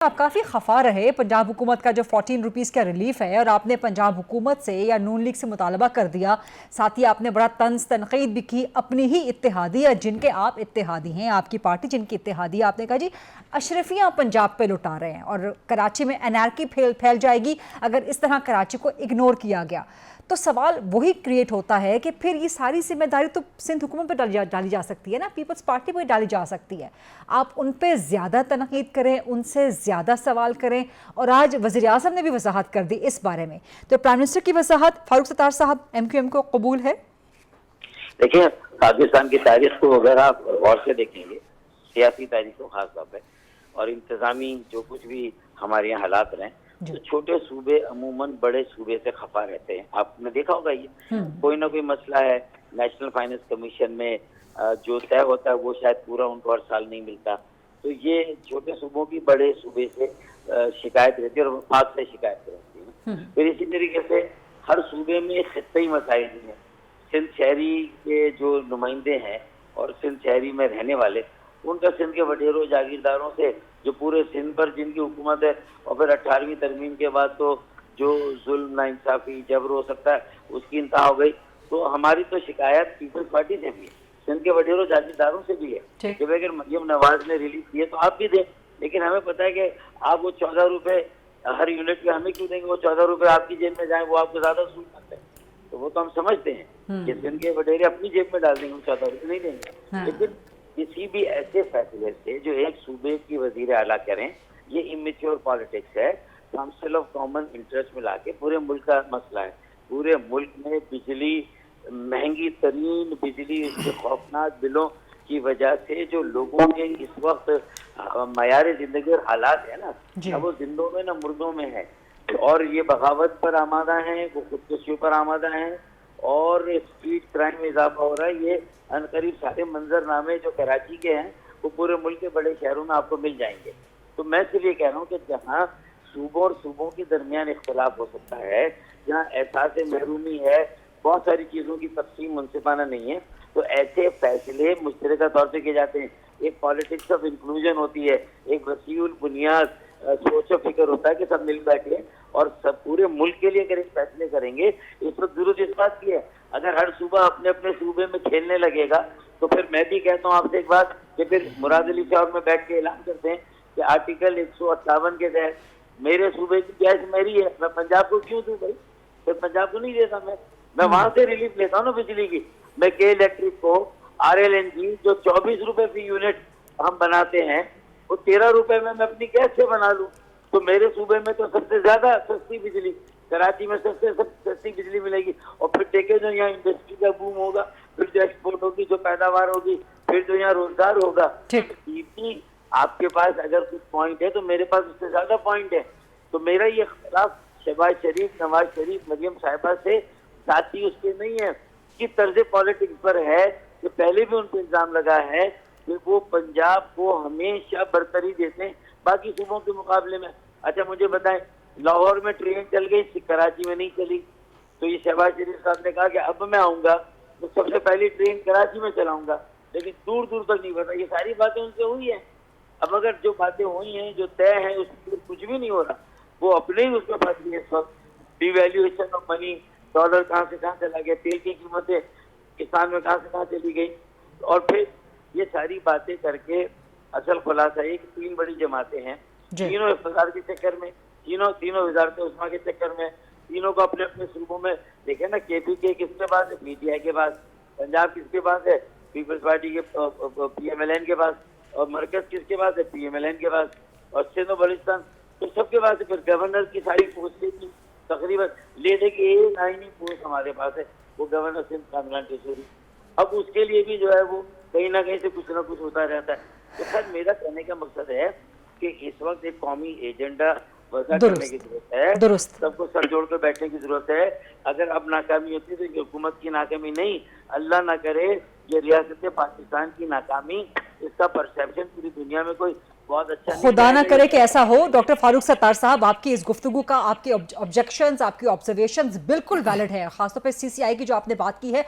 آپ کافی خفا رہے पंजाब हुकूमत का जो 14 रुपीज़ का रिलीफ है और आपने पंजाब हुकूमत से या नून लीग से मुतालबा कर दिया। साथ ही आपने बड़ा तंज तनकीद भी की अपनी ही इत्तेहादी या जिनके आप इत्तेहादी हैं, आपकी पार्टी जिनकी इत्तेहादी, आपने कहा जी अशरफियाँ पंजाब पे लुटा रहे हैं और कराची में एनार्की फैल जाएगी अगर इस तरह कराची को इग्नोर किया गया। तो सवाल वही क्रिएट होता है कि फिर ये सारी जिम्मेदारी तो सिंध हुकूमत पर डाली जा सकती है ना, पीपल्स पार्टी पर डाली जा सकती है। आप उन पे ज़्यादा तनकीद करें, उनसे ज़्यादा सवाल करें और आज वज़ीर आज़म ने भी वजाहत कर दी इस बारे में। तो प्राइम मिनिस्टर की वजाहत फारूक सत्तार साहब MQM को कबूल है? देखिए, पाकिस्तान की तारीख को अगर आप गौर से देखेंगे, सियासी तारीख को खास तौर पे, और इंतजामी जो कुछ भी हमारे यहाँ हालात रहे, तो छोटे सूबे अमूमन बड़े सूबे से खफा रहते हैं। आपने देखा होगा ये कोई ना कोई मसला है नेशनल फाइनेंस कमीशन में जो तय होता है वो शायद पूरा उनको हर साल नहीं मिलता। तो ये छोटे सूबों की बड़े सूबे से शिकायत रहती है और वफाक से शिकायत रहती है। फिर इसी तरीके से हर सूबे में खित्ती मसाइल हैं। सिंध शहरी के जो नुमाइंदे हैं और सिंध शहरी में रहने वाले, उनका सिंध के वडेरों जागीरदारों से जो पूरे सिंध पर जिनकी हुकूमत है, और फिर 18वीं तरमीम के बाद तो जो जुल्म नाइंसाफी जबर हो सकता है उसकी इंतहा हो गई। तो हमारी तो शिकायत पीपल्स पार्टी से भी है, सिंध के वडेरों जागीरदारों से भी है कि अगर मरियम नवाज ने रिलीफ दिए तो आप भी दें, लेकिन हमें पता है कि आप वो 14 रुपए हर यूनिट के हमें क्यों देंगे? वो 14 रुपए आपकी जेब में जाए, वो आपको ज्यादा सूद करते हैं। तो वो तो हम समझते हैं कि सिंध के वडेरे अपनी जेब में डाल देंगे, 14 रुपए नहीं देंगे। लेकिन किसी भी ऐसे फैसले से जो एक सूबे की वजीर आला करें, ये इमेच्योर पॉलिटिक्स है। काउंसिल ऑफ कॉमन इंटरेस्ट में लाके पूरे मुल्क का मसला है। पूरे मुल्क में बिजली, महंगी तरीन बिजली, इसके खौफनाक बिलों की वजह से जो लोगों के इस वक्त मयार जिंदगी और हालात है ना, अब वो जिंदों में ना मुर्दों में है। और ये बगावत पर आमादा है, वो खुदकुशियों पर आमादा है और स्ट्रीट क्राइम में इजाफा हो रहा है। ये अनकरीब सारे मंजरनामे जो कराची के हैं वो पूरे मुल्क के बड़े शहरों में आपको मिल जाएंगे। तो मैं सिर्फ ये कह रहा हूँ कि जहाँ सूबों और सूबों के दरमियान इख्तलाफ हो सकता है, जहाँ एहसास महरूमी है, बहुत सारी चीज़ों की तकसीम मुनसिफाना नहीं है, तो ऐसे फैसले मुश्तरका तौर से किए जाते हैं। एक पॉलिटिक्स ऑफ इंक्लूजन होती है, एक वसीउल बुनियाद सोच और फिक्र होता है कि सब मिल बैठे और सब पूरे मुल्क के लिए अगर फैसले करेंगे। इस वक्त जरूरत इस बात की है, अगर हर सूबा अपने अपने सूबे में खेलने लगेगा तो फिर मैं भी कहता हूँ आपसे एक बात कि फिर मुराद अली शहर में बैठ के ऐलान करते हैं कि आर्टिकल 158 के तहत मेरे सूबे की गैस मेरी है, मैं पंजाब को क्यों दूं भाई? फिर पंजाब को नहीं देता, मैं वहां से रिलीफ लेता हूँ ना बिजली की। मैं के इलेक्ट्रिक को RLNG जो 24 रुपए फी यूनिट हम बनाते हैं, वो 13 रुपए में मैं अपनी गैस से बना लूँ। तो मेरे सूबे में तो सबसे ज्यादा सस्ती बिजली, कराची में सबसे सस्ती बिजली मिलेगी। और फिर देखे जो यहाँ इंडस्ट्री का बूम होगा, फिर जो एक्सपोर्ट होगी, जो पैदावार होगी, फिर जो यहाँ रोजगार होगा। आपके पास अगर कुछ पॉइंट है तो मेरे पास उससे ज्यादा पॉइंट है। तो मेरा ये खिलाफ शहबाज शरीफ, नवाज शरीफ, मरियम साहिबा से साथी उसके नहीं है कि तर्ज पॉलिटिक्स पर है कि पहले भी उन पर इल्जाम लगा है कि वो पंजाब को हमेशा बरतरी देते हैं बाकी सूबों के मुकाबले में। अच्छा मुझे बताएं, लाहौर में ट्रेन चल गई, कराची में नहीं चली, तो ये शहबाज शरीफ साहब ने कहा कि अब मैं आऊंगा तो सबसे पहली ट्रेन कराची में चलाऊंगा, लेकिन दूर दूर तक नहीं पता। ये सारी बातें उनसे हुई हैं। अब अगर जो बातें हुई हैं, जो तय है, उसमें कुछ भी नहीं हो रहा, वो अपने ही उसमें फंस गए इस वक्त। डिवैल्यूएशन ऑफ मनी, डॉलर कहाँ से कहाँ चला गया, तेल की कीमतें किसान में कहाँ से कहाँ चली गई। और फिर ये सारी बातें करके असल खुलासा है कि 3 बड़ी जमातें हैं, तीनों इफ्तिकार के चक्कर में, तीनों वजारत उस्मा के चक्कर में, तीनों को अपने अपने सूबों में देखे ना। KPK किसके पास है? PTI के पास। पंजाब किसके पास है? पीपल्स पार्टी के PMLN के पास। और मरकज किसके पास है? PMLN के पास। और सिंध और बलूचिस्तान तो सबके पास है। फिर गवर्नर की सारी पोस्टें की तकरीबन लेने की एक आईनी पोस्ट हमारे पास है, वो गवर्नर सिंध कामरान टेसूरी। अब उसके लिए भी जो है वो कहीं ना कहीं से कुछ ना कुछ होता रहता है। तो खैर मेरा कहने का मकसद है कि इस वक्त एक कौमी एजेंडा वजह करने की जरूरत है, सबको सर जोड़ कर बैठने की जरूरत है। अगर अब नाकामी होती है तो हुकूमत की नाकामी नहीं, अल्लाह ना करे ये रियासत पाकिस्तान की नाकामी, इसका परसेप्शन पूरी दुनिया में कोई बहुत अच्छा खुदा ना करे कि ऐसा हो। डॉक्टर फारूक सत्तार साहब, आपकी इस गुफ्तगू का, आपके ऑब्जेक्शंस, आपकी ऑब्जर्वेशंस बिल्कुल वैलिड है, खासतौर पर CCI की जो आपने बात की है।